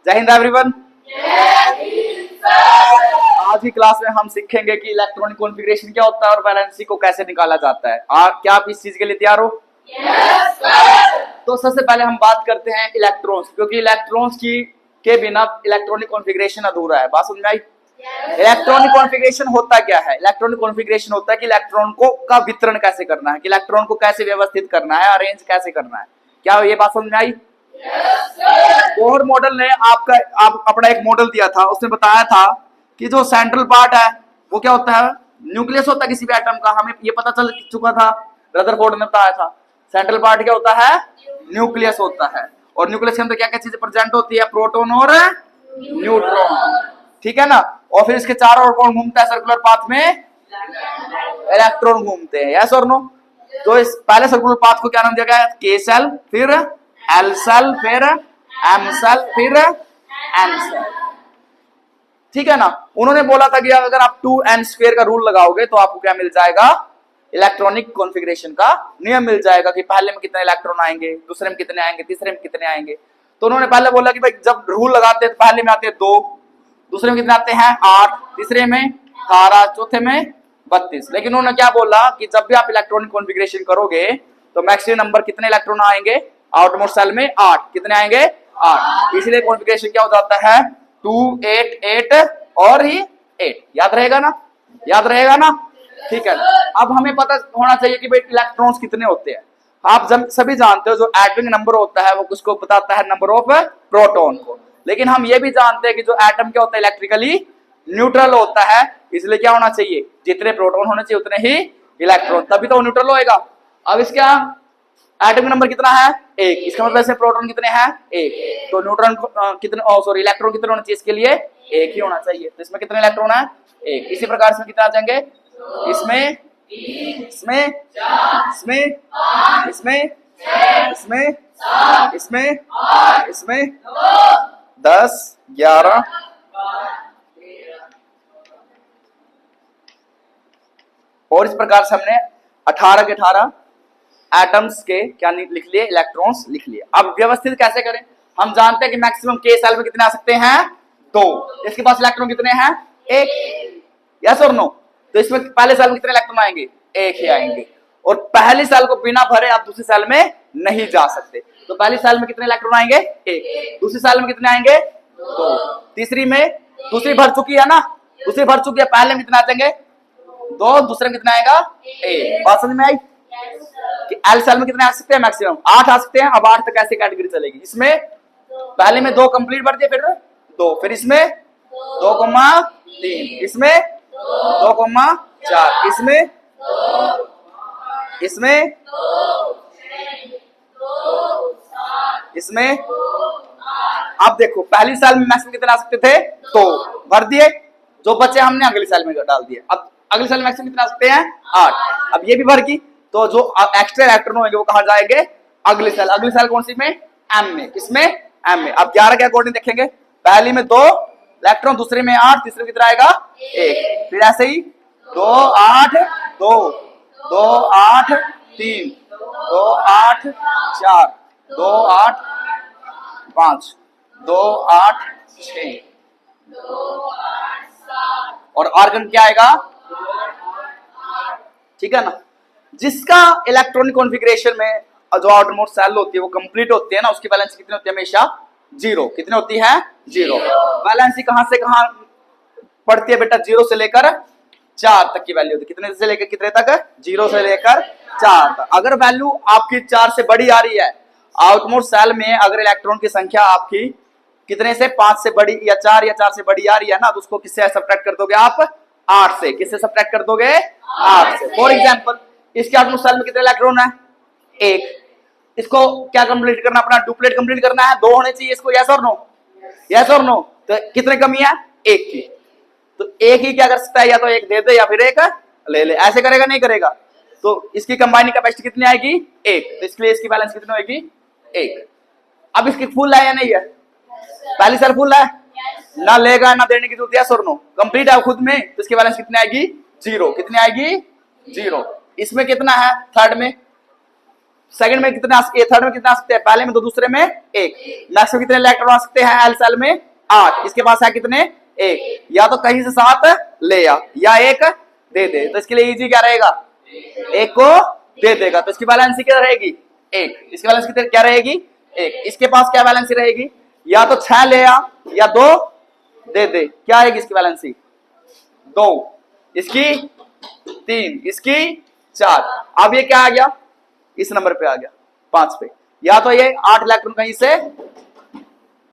जय हिंद एवरीवन। आज की क्लास में हम सीखेंगे कि इलेक्ट्रॉनिक कॉन्फ़िगरेशन क्या होता है और वैलेंसी को कैसे निकाला जाता है। क्या आप इस चीज के लिए तैयार हो? तो सबसे पहले हम बात करते हैं इलेक्ट्रॉन्स, क्योंकि इलेक्ट्रॉन्स के बिना इलेक्ट्रॉनिक कॉन्फ़िगरेशन अधूरा है। बात समझ में आई? इलेक्ट्रॉनिक कॉन्फ़िगरेशन होता क्या है? इलेक्ट्रॉनिक कॉन्फ़िगरेशन होता है कि इलेक्ट्रॉन को का वितरण कैसे करना है, कि इलेक्ट्रॉन को कैसे व्यवस्थित करना है, अरेंज कैसे करना है। क्या ये बात समझ में आई? बोहर मॉडल ने आप अपना एक मॉडल दिया था, उसने बताया था कि जो सेंट्रल पार्ट है वो क्या होता है, न्यूक्लियस होता है किसी भी एटम का। हमें ये पता चल चुका था, रदरफोर्ड ने बताया था। सेंट्रल पार्ट क्या होता है? न्यूक्लियस होता है। और न्यूक्लियस के अंदर क्या क्या चीजें प्रेजेंट होती है? प्रोटॉन और न्यूट्रॉन, ठीक है ना। और फिर इसके चारों ओर कौन घूमता है सर्कुलर पाथ में? इलेक्ट्रॉन घूमते हैं, यस और नो। तो इस पहले सर्कुलर पाथ को क्या नाम दिया गया है? के सेल, फिर एल सेल, फिर एम सेल, फिर एन सेल, ठीक है ना। उन्होंने बोला था कि अगर आप 2n² का रूल लगाओगे तो आपको क्या मिल जाएगा? इलेक्ट्रॉनिक कॉन्फ़िगरेशन का नियम मिल जाएगा कि पहले में कितने इलेक्ट्रॉन आएंगे, दूसरे में कितने आएंगे, तीसरे में कितने आएंगे। तो उन्होंने पहले बोला कि भाई जब रूल लगाते हैं तो पहले में आते हैं 2, दूसरे में कितने आते हैं? 8, तीसरे में 18, चौथे में 32। लेकिन उन्होंने क्या बोला कि जब भी आप इलेक्ट्रॉनिक कॉन्फ़िगरेशन करोगे तो मैक्सिमम नंबर कितने इलेक्ट्रॉन आएंगे? आउटमोस्ट सेल में 8। कितने आएंगे? 8। इसलिए कॉन्फ़िगरेशन क्या हो जाता है? 2, 8, 8 और ही 8। याद रहेगा ना? याद रहेगा ना? ठीक है। अब हमें पता होना चाहिए कि भाई इलेक्ट्रॉन्स कितने होते हैं। आप सभी जानते हो जो एटॉमिक नंबर होता है वो किसको बताता है? नंबर ऑफ प्रोटॉन को। लेकिन हम ये भी जानते हैं कि जो एटम क्या होता है? इलेक्ट्रिकली न्यूट्रल होता है। इसलिए क्या होना चाहिए? जितने प्रोटॉन होने चाहिए उतने ही इलेक्ट्रॉन, तभी तो न्यूट्रल होएगा। अब इसका एटॉमिक नंबर कितना है? 1। इसका मतलब से प्रोटॉन कितने हैं? 1। तो न्यूट्रॉन कितने इलेक्ट्रॉन कितने होने चाहिए? इसके लिए 1 ही होना चाहिए। तो इसमें कितने इलेक्ट्रॉन है? 1। इसी प्रकार से कितने आ जाएंगे? इसमें, इसमें, इसमें, इसमें, इसमें, इसमें, इसमें 10, 11, और इस प्रकार से हमने 18 के 18 एटम्स के क्या लिख लिए? इलेक्ट्रॉन्स लिख लिए। अब व्यवस्थित कैसे करें? हम जानते हैं कि मैक्सिमम के सेल में कितने आ सकते हैं? 2। इसके पास इलेक्ट्रॉन कितने हैं? 1। यस और नो? तो इसमें पहले सेल में कितने इलेक्ट्रॉन आएंगे? 1 ही आएंगे। और पहली सेल को बिना भरे आप दूसरी सेल में नहीं जा सकते। तो पहली सेल में कितने इलेक्ट्रॉन आएंगे? 1। दूसरी सेल में कितने आएंगे? 2। तीसरी में, दूसरी भर चुकी है ना, दूसरी भर चुकी है, पहले में कितने आ जाएंगे? 2, दूसरे में कितना आएगा? 1। बात समझ में आई? कि एल सेल में कितने आ सकते हैं? मैक्सिमम 8 आ सकते हैं। अब 8 तक ऐसी कैटेगरी चलेगी। इसमें पहले में 2 कंप्लीट भर दिए, फिर 2, फिर इसमें 2,3, इसमें 2,4, इसमें, इसमें, इसमें। अब देखो पहली साल में मैक्सिमम कितने आ सकते थे? 2 भर दिए, जो बचे हमने अगली साल में डाल दिए। अब अगली साल में मैक्सिमम कितने आ सकते हैं? 8। अब ये भी भर की, तो जो एक्स्ट्रा इलेक्ट्रॉन होंगे वो कहां जाएंगे? अगली साल। अगली साल कौन सी में? एम में। किसमें? एम में। अब 11 के अकॉर्डिंग देखेंगे, पहली में 2 इलेक्ट्रॉन, दूसरे में 8, तीसरे में कितना आएगा? 1। फिर ऐसे ही 2, 8, 2, 2, 8, 3, 2, 8, 4, 2, 8, 5, 2, 8, 6, और आर्गन क्या आएगा? ठीक है ना। जिसका इलेक्ट्रॉनिक कॉन्फ़िगरेशन में जो आउटरमोस्ट सेल होती है वो कंप्लीट होती है ना, उसकी वैलेंसी कितनी होती है? हमेशा 0। कितनी होती है? 0। वैलेंसी कहां से कहां पड़ती है बेटा? 0 से लेकर 4 तक की वैल्यू होती है। कितने से लेकर कितने तक? 0 से लेकर 4 तक। अगर वैल्यू आपकी 4 से बड़ी आ रही है आउटमोस्ट सेल में, अगर इलेक्ट्रॉन की संख्या आपकी कितने से? 5 से बड़ी या 4 या 4 से बड़ी आ रही है ना, तो उसको किससे सब्ट्रैक्ट कर दोगे आप? 8 से। किससे सब्ट्रैक्ट कर दोगे? 8 से। फॉर एग्जांपल इसके आउटमोस्ट सेल में कितने इलेक्ट्रॉन है? 1। इसको क्या कंप्लीट करना? अपना डुप्लेट कंप्लीट करना है। 2 होने चाहिए इसको। यस और नो? यस और नो? तो कितने कमी है? 1 की। तो 1 ही क्या कर सकता है? या तो 1 दे दे या फिर 1 ले ले। ऐसे करेगा? नहीं करेगा। तो इसकी कंबाइनिंग कैपेसिटी कितनी आएगी? 1। तो इसलिए इसकी बैलेंस कितनी होगी? 1। अब इसकी फुल है या नहीं है? पहली सेल फुल है ना, लेगा ना देने की जरूरत है। यस और नो? कंप्लीट है खुद में, तो इसकी बैलेंस कितनी आएगी? 0। कितनी आएगी? 0। इसमें कितना है? थर्ड में सेकंड में कितने आ सकते हैं, थर्ड में कितने आ सकते हैं, पहले में 2, दूसरे में 1। नेक्स्ट में कितने इलेक्ट्रॉन आ सकते हैं, एल सेल में 8, इसके पास है कितने 1। या तो कहीं से 7 ले या 1 दे दे, तो इसके लिए इजी क्या रहेगा, 1 को दे देगा, तो इसकी वैलेंसी क्या रहेगी 1। इसकी वैलेंसी क्या रहेगी 1। इसके पास क्या वैलेंसी रहेगी, या तो 6 ले या 2 दे दे, क्या आएगी इसकी वैलेंसी 2, इसकी 3, इसकी 4। अब ये क्या आ गया, इस नंबर पे आ गया 5 पे। या तो ये 8 इलेक्ट्रॉन कहीं से